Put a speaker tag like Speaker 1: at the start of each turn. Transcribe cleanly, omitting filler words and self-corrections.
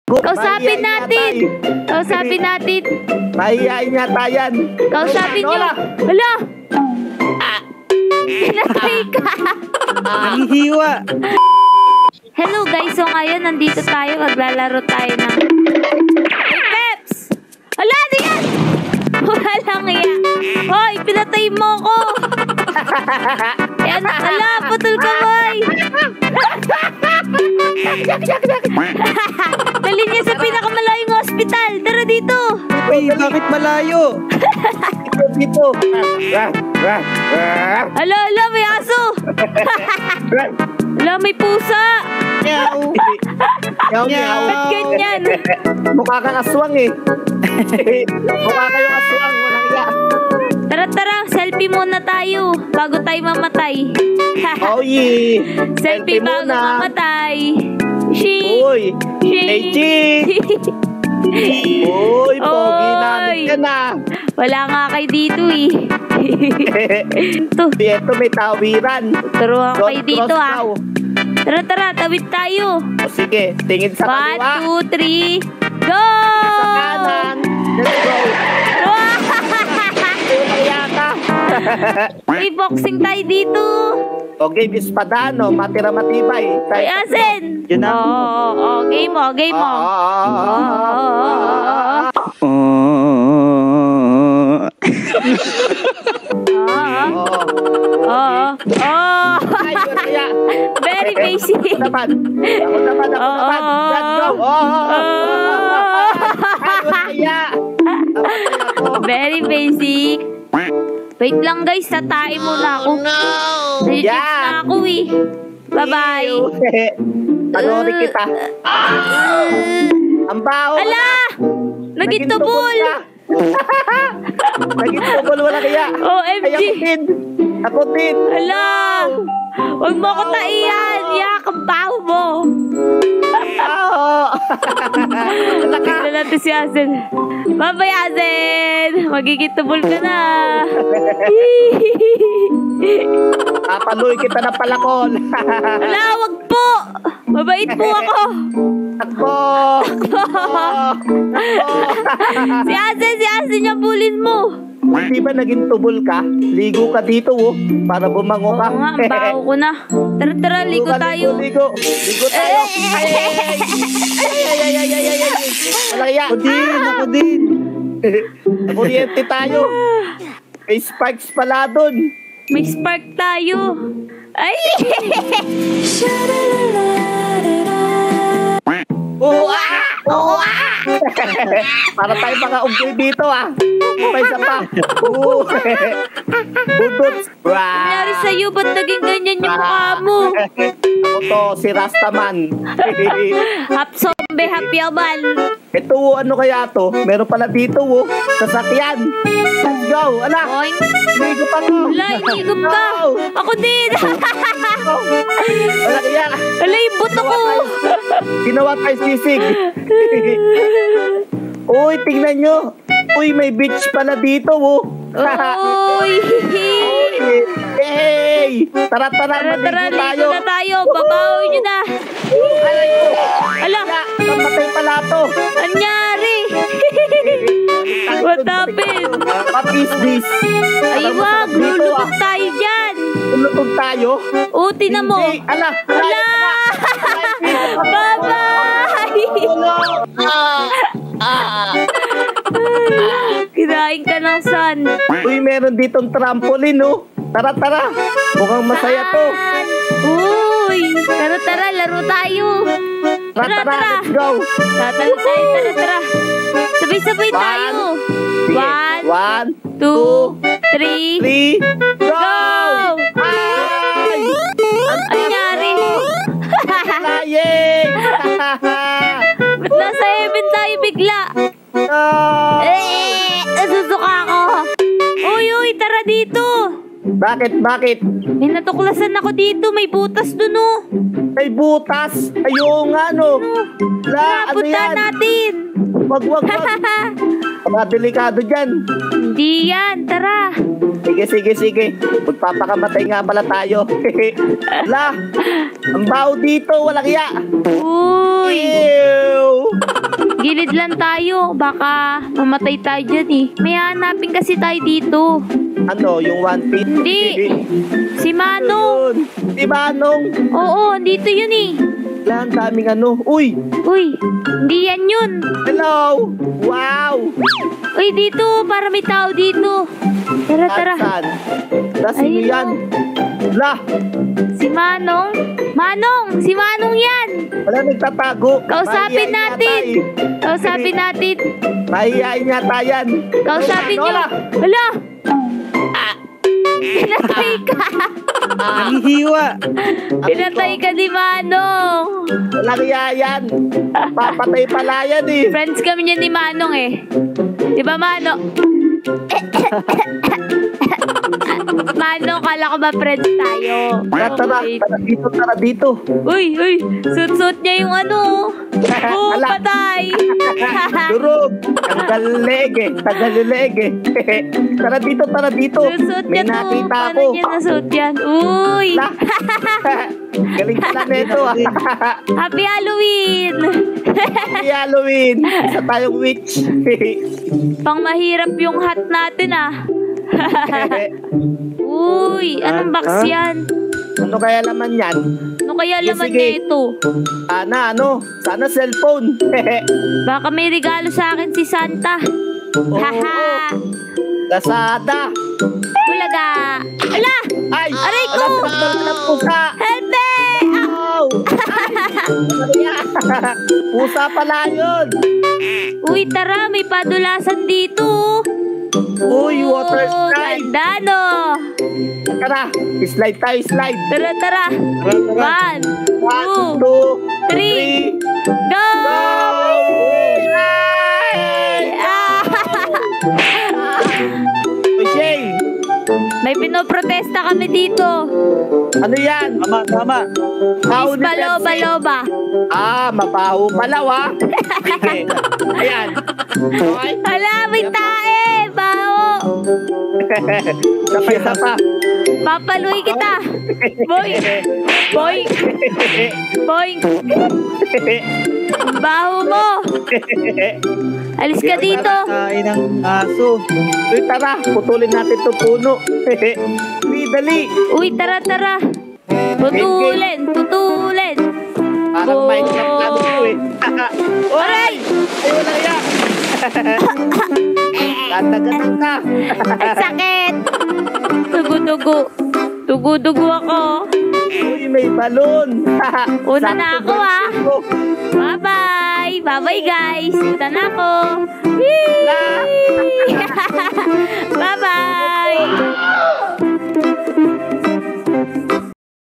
Speaker 1: Kausapin natin. Kausapin natin.
Speaker 2: Mahihayin yata yan.
Speaker 1: Kausapin nyo. Hala! Pinatay ka.
Speaker 2: Nangihiwa.
Speaker 1: Hello guys, so ngayon nandito tayo. Maglalaro tayo ng... Hey Peps! Hala, ano yan? Walang iya. Hoy, pinatay mo ko. Yan, hala, putol ka, boy. Dali niya sa pinakamalayong hospital. Tara dito.
Speaker 2: Uy, bakit malayo? Dito.
Speaker 1: Hala, may aso. Hala, may pusa.
Speaker 2: Meow. Meow.
Speaker 1: Ba't ganyan?
Speaker 2: Mukha kang aswang eh. Mukha kayong aswang. Walang iya.
Speaker 1: Tara, selfie muna tayo bago tayo mamatay.
Speaker 2: Oh yeah.
Speaker 1: Selfie bago mamatay.
Speaker 2: Uy. Hey, uy, pogi namin yan ah.
Speaker 1: Wala nga kayo dito eh.
Speaker 2: Ito may tawiran.
Speaker 1: Turuan kayo dito ah. Tara, tawid tayo.
Speaker 2: O sige, tingin sa kaliwa.
Speaker 1: 1, 2, 3, go!
Speaker 2: Sa kanan. Let's go.
Speaker 1: May boxing tayo dito.
Speaker 2: Okay, Bispadano, matira matibay.
Speaker 1: Ay, asin.
Speaker 2: Yun na.
Speaker 1: Oo, game mo. Very basic.
Speaker 2: Ako naman. Let's go.
Speaker 1: Very basic. Wait lang guys, satae muna ako. Nag-jits na ako eh. Bye-bye.
Speaker 2: Panoorin kita. Ang bao.
Speaker 1: Ala! Naging tubol.
Speaker 2: Naging tubol, wala kaya.
Speaker 1: OMG.
Speaker 2: Ako din.
Speaker 1: Ala! Huwag mo ko taiyan. Yak ang bao mo. Tignan natin si Azen. Bye-bye, Azen. Magiging tubol ka na.
Speaker 2: Papaluin kita ng palakol.
Speaker 1: Ala, wag po. Mabait po ako.
Speaker 2: Takbo.
Speaker 1: Si Azen yung bulin mo.
Speaker 2: Di ba naging tubol ka? Ligo ka dito para bumango ka.
Speaker 1: Oo nga, ang baho ko na. Tara, ligo tayo.
Speaker 2: Ligo tayo. Malaya. Ako din. Kuryente tayo. May sparks pala dun.
Speaker 1: May spark tayo. Ay!
Speaker 2: Para tayo mga ugay dito May isa pa. Budot.
Speaker 1: Nangyari sa'yo, ba't naging ganyan yung mukha mo?
Speaker 2: Ako to, si Rastaman.
Speaker 1: Half zombie, half yaman.
Speaker 2: Ito, ano kaya to? Meron pala dito, sasakyan. Let's go. Ala, higop ako.
Speaker 1: Wala, higop ka. Ako din.
Speaker 2: Wala kaya.
Speaker 1: Wala, yung buto ko.
Speaker 2: Ginawa tayo sisig. Uy, tingnan nyo. Uy, may beach pala dito,
Speaker 1: Uy.
Speaker 2: Hey! Tara,
Speaker 1: ligo na tayo. Babawi nyo na. Ala.
Speaker 2: Namatay pala to.
Speaker 1: Anyari? What happened?
Speaker 2: What is this?
Speaker 1: Ay, wag. Lulubog tayo dyan.
Speaker 2: Lulubog tayo?
Speaker 1: Oo, tinan mo.
Speaker 2: Ala.
Speaker 1: Bye-bye. Kinain ka ng sun.
Speaker 2: Uy, meron ditong trampoline, Tara. Mukhang masaya to.
Speaker 1: Uy, tara, laro tayo. Tara,
Speaker 2: let's go.
Speaker 1: Tara. Sabay-sabay tayo. 1, 2, 3, go! Ay! Ang nangyari?
Speaker 2: Yay!
Speaker 1: Ba't nasa heaven tayo bigla? Nasusuka ako. Uy, tara dito.
Speaker 2: Bakit?
Speaker 1: May natuklasan ako dito. May butas dun,
Speaker 2: May butas? Ayaw nga,
Speaker 1: Tara, punta natin.
Speaker 2: Wag. Mga delikado dyan.
Speaker 1: Hindi yan, tara.
Speaker 2: Sige. Magpapakamatay nga pala tayo. Ala, ang baho dito, walang iya.
Speaker 1: Uy.
Speaker 2: Ew.
Speaker 1: Tawid lang tayo. Baka mamatay tayo dyan eh. May hanapin kasi tayo dito.
Speaker 2: Ano, yung one piece?
Speaker 1: Hindi. Si Manong.
Speaker 2: Si Manong.
Speaker 1: Oo, dito yun eh.
Speaker 2: Wala, ang daming ano. Uy!
Speaker 1: Uy, hindi yan yun.
Speaker 2: Hello! Wow!
Speaker 1: Uy, dito. Para may tao dito. Tara, tara.
Speaker 2: Saan? Sino
Speaker 1: Ayun,
Speaker 2: yan? Lah!
Speaker 1: Si Manong. Manong! Si Manong yan.
Speaker 2: Wala nagtatago.
Speaker 1: Kausapin
Speaker 2: Mahihain
Speaker 1: natin.
Speaker 2: yata eh.
Speaker 1: Kausapin natin.
Speaker 2: Mahihain yata yan.
Speaker 1: Kausapin
Speaker 2: Ano
Speaker 1: nyo.
Speaker 2: na?
Speaker 1: Hala! Pinatay ka.
Speaker 3: Nangihiwa.
Speaker 1: Pinatay ka ni Manong.
Speaker 2: Walang yan. Papatay pala yan eh.
Speaker 1: Friends kami niya ni Manong eh. Di ba, Manong? Manong, kala ko ba friends tayo?
Speaker 2: Tara,
Speaker 1: Okay.
Speaker 2: tara dito.
Speaker 1: Uy, suit-suit niya yung ano. Oh,
Speaker 2: Ala.
Speaker 1: patay.
Speaker 2: Durog. Tagalileg eh. Tara dito.
Speaker 1: Suit
Speaker 2: May
Speaker 1: niya to.
Speaker 2: nakita
Speaker 1: Paano
Speaker 2: ako.
Speaker 1: niya nasuot yan? Uy.
Speaker 2: Lah. Galing pala nito ah.
Speaker 1: Happy Halloween.
Speaker 2: Happy Halloween. Isa tayong witch.
Speaker 1: Pang mahirap yung hat natin ah. Uy, anong box yan?
Speaker 2: Ano kaya laman yan?
Speaker 1: Ano kaya
Speaker 2: Sige,
Speaker 1: laman
Speaker 2: sige.
Speaker 1: niya ito?
Speaker 2: Sana cellphone.
Speaker 1: Baka may regalo sa akin si Santa. Haha.
Speaker 2: Lazada.
Speaker 1: Bulaga. Ala!
Speaker 2: Ay!
Speaker 1: Aray ko!
Speaker 2: Ala, ng pusa!
Speaker 1: Help me! Ah,
Speaker 2: Wow! Ay! Pusa pala yun!
Speaker 1: uy, tara, may padulasan dito.
Speaker 2: Uy, water
Speaker 1: Oh,
Speaker 2: slide!
Speaker 1: ganda no.
Speaker 2: Tara, slide tayo, slide!
Speaker 1: Tara, tara. One, two,
Speaker 2: 1, 2,
Speaker 1: three.
Speaker 2: 3,
Speaker 1: Go!
Speaker 2: go! Slide!
Speaker 1: Ah!
Speaker 2: Uy, Shay!
Speaker 1: May pinoprotesta kami dito.
Speaker 2: Ano yan?
Speaker 3: Tama.
Speaker 2: How
Speaker 1: Miss
Speaker 2: ni
Speaker 1: Baloba
Speaker 2: Pepsi?
Speaker 1: Loba.
Speaker 2: Mabaho pala wa. Sige. Ayan. Okay.
Speaker 1: Hala, may tae. Bao.
Speaker 2: Isa pa.
Speaker 1: Papaluin kita. Boy. Boy. Boy. Baho mo. Alis ka dito.
Speaker 3: Kain ng aso.
Speaker 2: Uy, tara. Putulin natin itong puno. Dali.
Speaker 1: Uy, tara, tara. Putulin.
Speaker 2: Parang
Speaker 1: Oh.
Speaker 2: Minecraft lang ito eh.
Speaker 1: Aray!
Speaker 2: Ay, wala yan. Tatagan ka.
Speaker 1: Ang sakit. Dugo ako.
Speaker 2: Uy, may balon.
Speaker 1: Una na
Speaker 2: Sakto
Speaker 1: ako, ah.
Speaker 2: ba?
Speaker 1: Bye-bye. Bye-bye, guys. Una na ako.